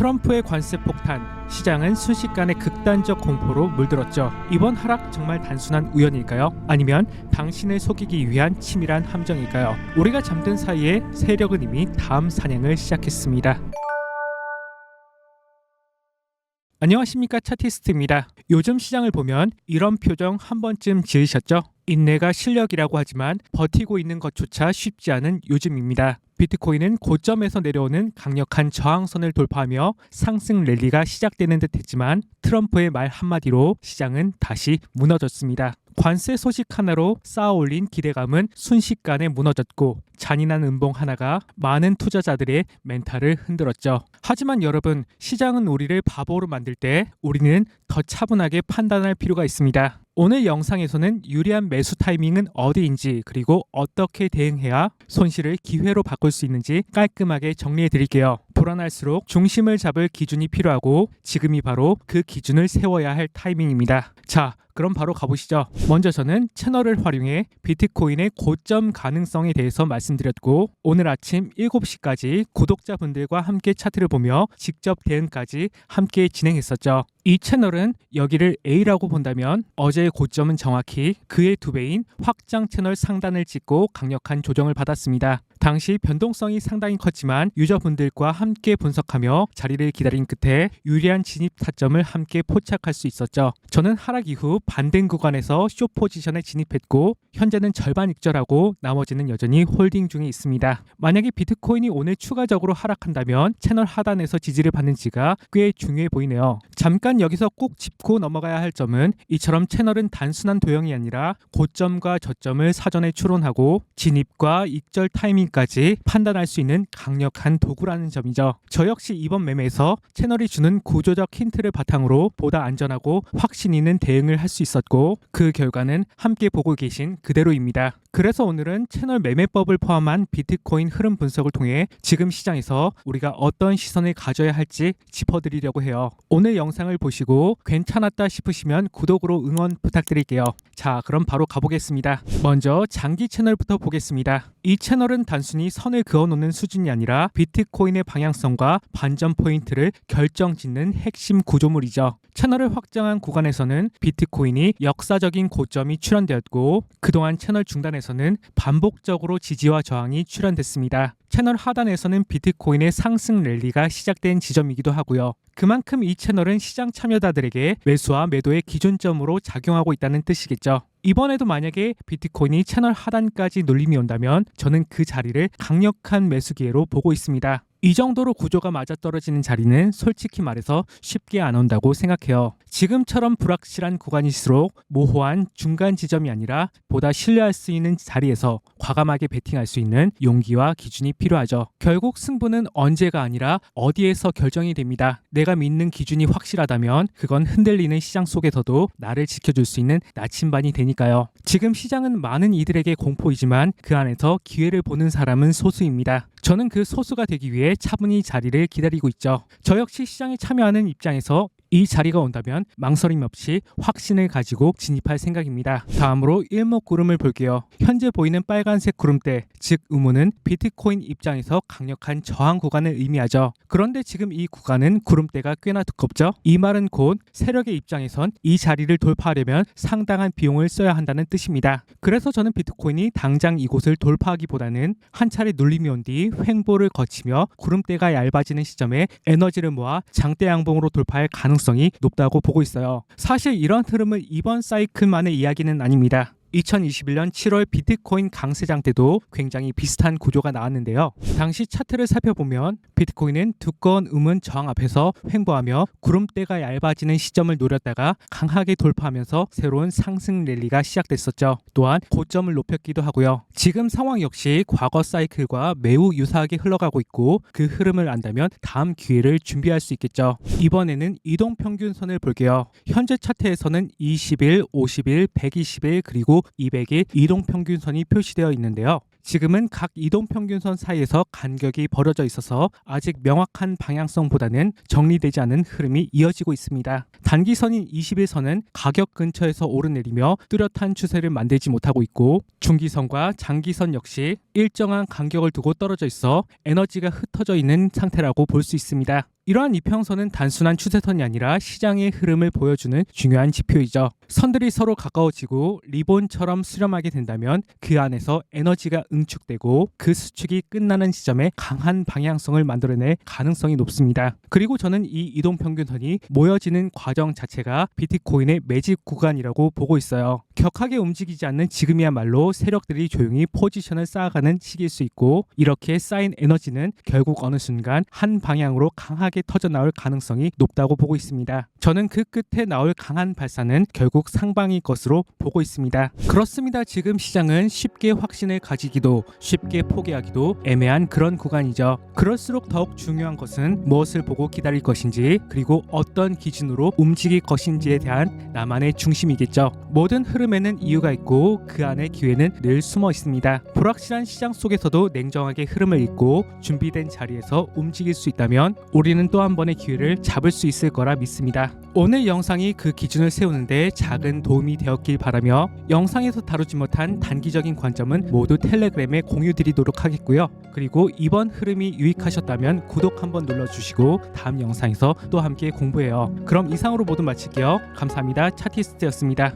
트럼프의 관세 폭탄, 시장은 순식간에 극단적 공포로 물들었죠. 이번 하락 정말 단순한 우연일까요? 아니면 당신을 속이기 위한 치밀한 함정일까요? 우리가 잠든 사이에 세력은 이미 다음 사냥을 시작했습니다. 안녕하십니까, 차티스트입니다. 요즘 시장을 보면 이런 표정 한 번쯤 지으셨죠? 인내가 실력이라고 하지만 버티고 있는 것조차 쉽지 않은 요즘입니다. 비트코인은 고점에서 내려오는 강력한 저항선을 돌파하며 상승 랠리가 시작되는 듯 했지만 트럼프의 말 한마디로 시장은 다시 무너졌습니다. 관세 소식 하나로 쌓아올린 기대감은 순식간에 무너졌고 잔인한 음봉 하나가 많은 투자자들의 멘탈을 흔들었죠. 하지만 여러분, 시장은 우리를 바보로 만들 때 우리는 더 차분하게 판단할 필요가 있습니다. 오늘 영상에서는 유리한 매수 타이밍은 어디인지, 그리고 어떻게 대응해야 손실을 기회로 바꿀 수 있는지 깔끔하게 정리해 드릴게요. 불안할수록 중심을 잡을 기준이 필요하고 지금이 바로 그 기준을 세워야 할 타이밍입니다. 자, 그럼 바로 가보시죠. 먼저 저는 채널을 활용해 비트코인의 고점 가능성에 대해서 말씀드렸고, 오늘 아침 7시까지 구독자분들과 함께 차트를 보며 직접 대응까지 함께 진행했었죠. 이 채널은 여기를 A라고 본다면 어제의 고점은 정확히 그의 2배인 확장 채널 상단을 찍고 강력한 조정을 받았습니다. 당시 변동성이 상당히 컸지만 유저분들과 함께 분석하며 자리를 기다린 끝에 유리한 진입 타점을 함께 포착할 수 있었죠. 저는 하락 이후 반등 구간에서 숏 포지션에 진입했고 현재는 절반 익절하고 나머지는 여전히 홀딩 중에 있습니다. 만약에 비트코인이 오늘 추가적으로 하락한다면 채널 하단에서 지지를 받는지가 꽤 중요해 보이네요. 잠깐 여기서 꼭 짚고 넘어가야 할 점은 이처럼 채널은 단순한 도형이 아니라 고점과 저점을 사전에 추론하고 진입과 익절 타이밍까지 판단할 수 있는 강력한 도구라는 점이죠. 저 역시 이번 매매에서 채널이 주는 구조적 힌트를 바탕으로 보다 안전하고 확신 있는 대응을 할 수 있었고 그 결과는 함께 보고 계신 그대로입니다. 그래서 오늘은 채널 매매법을 포함한 비트코인 흐름 분석을 통해 지금 시장에서 우리가 어떤 시선을 가져야 할지 짚어드리려고 해요. 오늘 영상을 보시고 괜찮았다 싶으시면 구독으로 응원 부탁드릴게요. 자, 그럼 바로 가보겠습니다. 먼저 장기 채널부터 보겠습니다. 이 채널은 단순히 선을 그어놓는 수준이 아니라 비트코인의 방향성과 반전 포인트를 결정짓는 핵심 구조물이죠. 채널을 확장한 구간에서는 비트코인이 역사적인 고점이 출현되었고 그동안 채널 중단에서는 반복적으로 지지와 저항이 출현됐습니다. 채널 하단에서는 비트코인의 상승 랠리가 시작된 지점이기도 하고요. 그만큼 이 채널은 시장 참여자들에게 매수와 매도의 기준점으로 작용하고 있다는 뜻이겠죠. 이번에도 만약에 비트코인이 채널 하단까지 눌림이 온다면 저는 그 자리를 강력한 매수 기회로 보고 있습니다. 이 정도로 구조가 맞아떨어지는 자리는 솔직히 말해서 쉽게 안 온다고 생각해요. 지금처럼 불확실한 구간일수록 모호한 중간 지점이 아니라 보다 신뢰할 수 있는 자리에서 과감하게 베팅할 수 있는 용기와 기준이 필요하죠. 결국 승부는 언제가 아니라 어디에서 결정이 됩니다. 내가 믿는 기준이 확실하다면 그건 흔들리는 시장 속에서도 나를 지켜줄 수 있는 나침반이 되니까요. 지금 시장은 많은 이들에게 공포이지만 그 안에서 기회를 보는 사람은 소수입니다. 저는 그 소수가 되기 위해 차분히 자리를 기다리고 있죠. 저 역시 시장에 참여하는 입장에서 이 자리가 온다면 망설임 없이 확신을 가지고 진입할 생각입니다. 다음으로 일목구름을 볼게요. 현재 보이는 빨간색 구름대, 즉 음호는 비트코인 입장에서 강력한 저항 구간을 의미하죠. 그런데 지금 이 구간은 구름대가 꽤나 두껍죠. 이 말은 곧 세력의 입장에선 이 자리를 돌파하려면 상당한 비용을 써야 한다는 뜻입니다. 그래서 저는 비트코인이 당장 이곳을 돌파하기보다는 한 차례 눌림이 온 뒤 횡보를 거치며 구름대가 얇아지는 시점에 에너지를 모아 장대 양봉으로 돌파할 가능성이 높다고 보고 있어요. 사실 이런 흐름은 이번 사이클만의 이야기는 아닙니다. 2021년 7월 비트코인 강세장 때도 굉장히 비슷한 구조가 나왔는데요. 당시 차트를 살펴보면 비트코인은 두꺼운 음운 저항 앞에서 횡보하며 구름대가 얇아지는 시점을 노렸다가 강하게 돌파하면서 새로운 상승 랠리가 시작됐었죠. 또한 고점을 높였기도 하고요. 지금 상황 역시 과거 사이클과 매우 유사하게 흘러가고 있고 그 흐름을 안다면 다음 기회를 준비할 수 있겠죠. 이번에는 이동평균선을 볼게요. 현재 차트에서는 20일, 50일, 120일 그리고 200일 이동평균선이 표시되어 있는데요. 지금은 각 이동평균선 사이에서 간격이 벌어져 있어서 아직 명확한 방향성보다는 정리되지 않은 흐름이 이어지고 있습니다. 단기선인 21선은 가격 근처에서 오르내리며 뚜렷한 추세를 만들지 못하고 있고 중기선과 장기선 역시 일정한 간격을 두고 떨어져 있어 에너지가 흩어져 있는 상태라고 볼 수 있습니다. 이러한 이평선은 단순한 추세선이 아니라 시장의 흐름을 보여주는 중요한 지표이죠. 선들이 서로 가까워지고 리본처럼 수렴하게 된다면 그 안에서 에너지가 응축되고 그 수축이 끝나는 지점에 강한 방향성을 만들어낼 가능성이 높습니다. 그리고 저는 이 이동평균선이 모여지는 과정 자체가 비트코인의 매집 구간이라고 보고 있어요. 격하게 움직이지 않는 지금이야말로 세력들이 조용히 포지션을 쌓아가는 시기일 수 있고, 이렇게 쌓인 에너지는 결국 어느 순간 한 방향으로 강하게 터져나올 가능성이 높다고 보고 있습니다. 저는 그 끝에 나올 강한 발사는 결국 상방일 것으로 보고 있습니다. 그렇습니다. 지금 시장은 쉽게 확신을 가지기도 쉽게 포기하기도 애매한 그런 구간이죠. 그럴수록 더욱 중요한 것은 무엇을 보고 기다릴 것인지, 그리고 어떤 기준으로 움직일 것인지에 대한 나만의 중심이겠죠. 모든 흐름에는 이유가 있고 그 안에 기회는 늘 숨어 있습니다. 불확실한 시장 속에서도 냉정하게 흐름을 읽고 준비된 자리에서 움직일 수 있다면 우리는 또 한 번의 기회를 잡을 수 있을 거라 믿습니다. 오늘 영상이 그 기준을 세우는데 작은 도움이 되었길 바라며, 영상에서 다루지 못한 단기적인 관점은 모두 텔레그램에 공유드리도록 하겠고요. 그리고 이번 흐름이 유익하셨다면 구독 한번 눌러주시고 다음 영상에서 또 함께 공부해요. 그럼 이상으로 모두 마칠게요. 감사합니다. 차티스트였습니다.